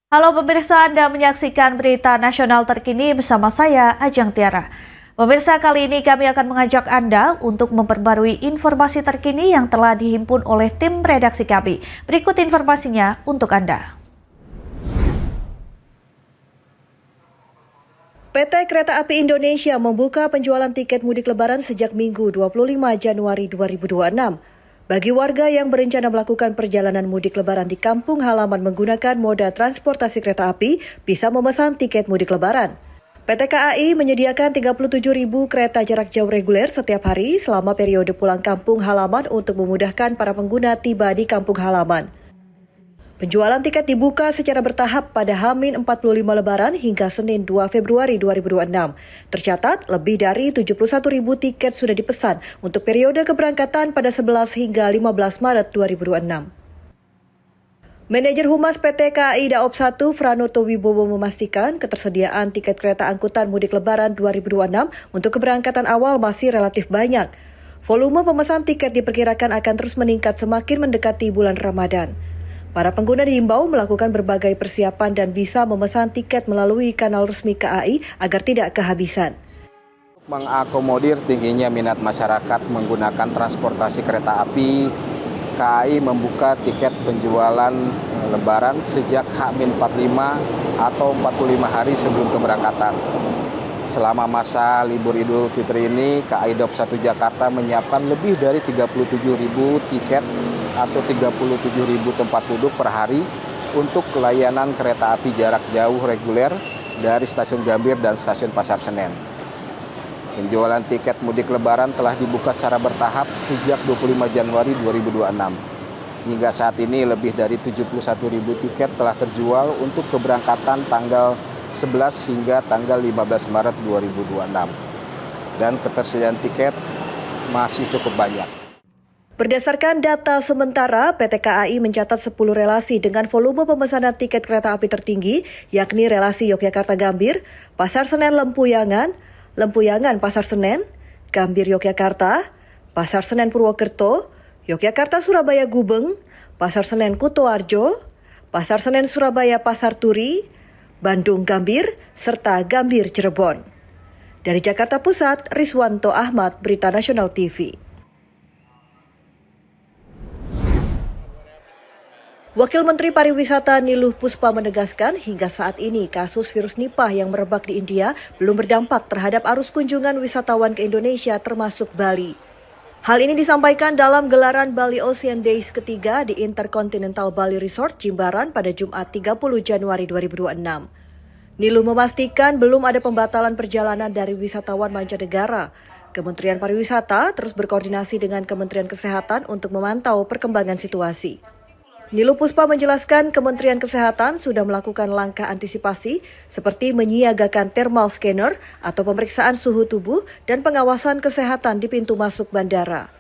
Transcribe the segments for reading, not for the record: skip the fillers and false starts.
Halo pemirsa, Anda menyaksikan berita nasional terkini bersama saya, Ajeng Tiara. Pemirsa, kali ini kami akan mengajak Anda untuk memperbarui informasi terkini yang telah dihimpun oleh tim redaksi kami. Berikut informasinya untuk Anda. PT Kereta Api Indonesia membuka penjualan tiket mudik lebaran sejak Minggu 25 Januari 2026. Bagi warga yang berencana melakukan perjalanan mudik lebaran di kampung halaman menggunakan moda transportasi kereta api, bisa memesan tiket mudik lebaran. PT KAI menyediakan 37.000 kereta jarak jauh reguler setiap hari selama periode pulang kampung halaman untuk memudahkan para pengguna tiba di kampung halaman. Penjualan tiket dibuka secara bertahap pada H-45 Lebaran hingga Senin 2 Februari 2026. Tercatat, lebih dari 71.000 tiket sudah dipesan untuk periode keberangkatan pada 11 hingga 15 Maret 2026. Manajer Humas PT KAI Daop 1 Franoto Wibowo memastikan ketersediaan tiket kereta angkutan mudik Lebaran 2026 untuk keberangkatan awal masih relatif banyak. Volume pemesan tiket diperkirakan akan terus meningkat semakin mendekati bulan Ramadan. Para pengguna diimbau melakukan berbagai persiapan dan bisa memesan tiket melalui kanal resmi KAI agar tidak kehabisan. Mengakomodir tingginya minat masyarakat menggunakan transportasi kereta api, KAI membuka tiket penjualan Lebaran sejak H-45 atau 45 hari sebelum keberangkatan. Selama masa libur Idul Fitri ini, KAI Daop 1 Jakarta menyiapkan lebih dari 37.000 tiket atau 37.000 tempat duduk per hari untuk layanan kereta api jarak jauh reguler dari Stasiun Gambir dan Stasiun Pasar Senen. Penjualan tiket mudik Lebaran telah dibuka secara bertahap sejak 25 Januari 2026. Hingga saat ini lebih dari 71.000 tiket telah terjual untuk keberangkatan tanggal 11 hingga tanggal 15 Maret 2026. Dan ketersediaan tiket masih cukup banyak. Berdasarkan data sementara, PT KAI mencatat 10 relasi dengan volume pemesanan tiket kereta api tertinggi, yakni relasi Yogyakarta-Gambir, Pasar Senen Lempuyangan, Lempuyangan Pasar Senen, Gambir Yogyakarta, Pasar Senen Purwokerto, Yogyakarta Surabaya Gubeng, Pasar Senen Kutoarjo, Pasar Senen Surabaya Pasar Turi, Bandung Gambir, serta Gambir Cirebon. Dari Jakarta Pusat, Rizwanto Ahmad, Berita Nasional TV. Wakil Menteri Pariwisata Niluh Puspa menegaskan hingga saat ini kasus virus Nipah yang merebak di India belum berdampak terhadap arus kunjungan wisatawan ke Indonesia termasuk Bali. Hal ini disampaikan dalam gelaran Bali Ocean Days ketiga di Intercontinental Bali Resort Jimbaran pada Jumat 30 Januari 2026. Niluh memastikan belum ada pembatalan perjalanan dari wisatawan mancanegara. Kementerian Pariwisata terus berkoordinasi dengan Kementerian Kesehatan untuk memantau perkembangan situasi. Niluh Puspa menjelaskan Kementerian Kesehatan sudah melakukan langkah antisipasi seperti menyiagakan thermal scanner atau pemeriksaan suhu tubuh dan pengawasan kesehatan di pintu masuk bandara.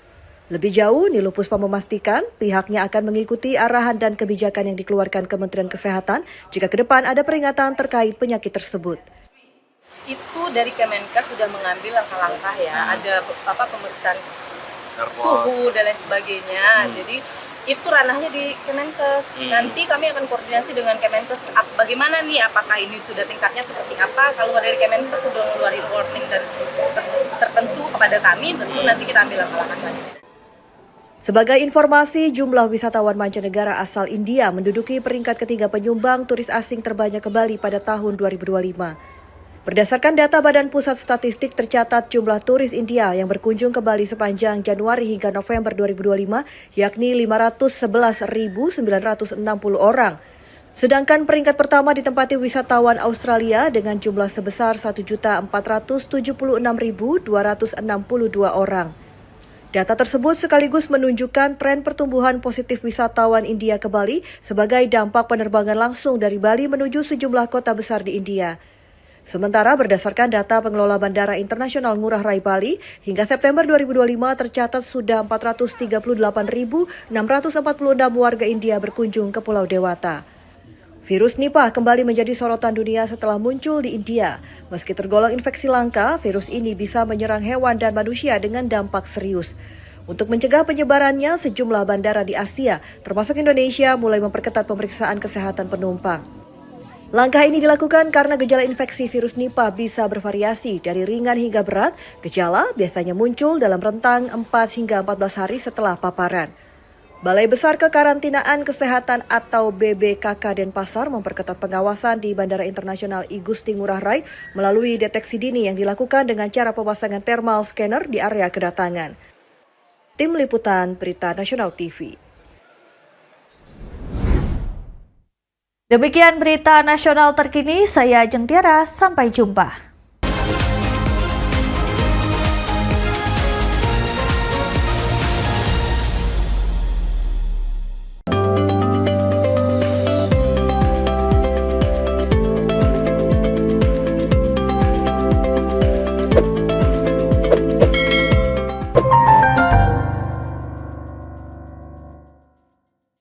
Lebih jauh, Niluh Puspa memastikan pihaknya akan mengikuti arahan dan kebijakan yang dikeluarkan Kementerian Kesehatan jika ke depan ada peringatan terkait penyakit tersebut. Itu dari Kemenkes sudah mengambil langkah-langkah ya, ada pemeriksaan suhu dan lain sebagainya. Jadi itu ranahnya di Kemenkes. Nanti kami akan koordinasi dengan Kemenkes bagaimana nih, apakah ini sudah tingkatnya seperti apa. Kalau dari Kemenkes sudah mengeluarkan warning dan tertentu kepada kami, tentu nanti kita ambil langkah-langkah selanjutnya. Sebagai informasi, jumlah wisatawan mancanegara asal India menduduki peringkat ketiga penyumbang turis asing terbanyak ke Bali pada tahun 2025. Berdasarkan data Badan Pusat Statistik, tercatat jumlah turis India yang berkunjung ke Bali sepanjang Januari hingga November 2025 yakni 511.960 orang. Sedangkan peringkat pertama ditempati wisatawan Australia dengan jumlah sebesar 1.476.262 orang. Data tersebut sekaligus menunjukkan tren pertumbuhan positif wisatawan India ke Bali sebagai dampak penerbangan langsung dari Bali menuju sejumlah kota besar di India. Sementara berdasarkan data pengelola Bandara Internasional Ngurah Rai Bali, hingga September 2025 tercatat sudah 438.646 warga India berkunjung ke Pulau Dewata. Virus Nipah kembali menjadi sorotan dunia setelah muncul di India. Meski tergolong infeksi langka, virus ini bisa menyerang hewan dan manusia dengan dampak serius. Untuk mencegah penyebarannya, sejumlah bandara di Asia, termasuk Indonesia, mulai memperketat pemeriksaan kesehatan penumpang. Langkah ini dilakukan karena gejala infeksi virus Nipah bisa bervariasi dari ringan hingga berat. Gejala biasanya muncul dalam rentang 4 hingga 14 hari setelah paparan. Balai Besar Kekarantinaan Kesehatan atau BBKK Denpasar memperketat pengawasan di Bandara Internasional I Gusti Ngurah Rai melalui deteksi dini yang dilakukan dengan cara pemasangan thermal scanner di area kedatangan. Tim Liputan Berita Nasional TV. Demikian berita nasional terkini, saya Ajeng Tiara, sampai jumpa.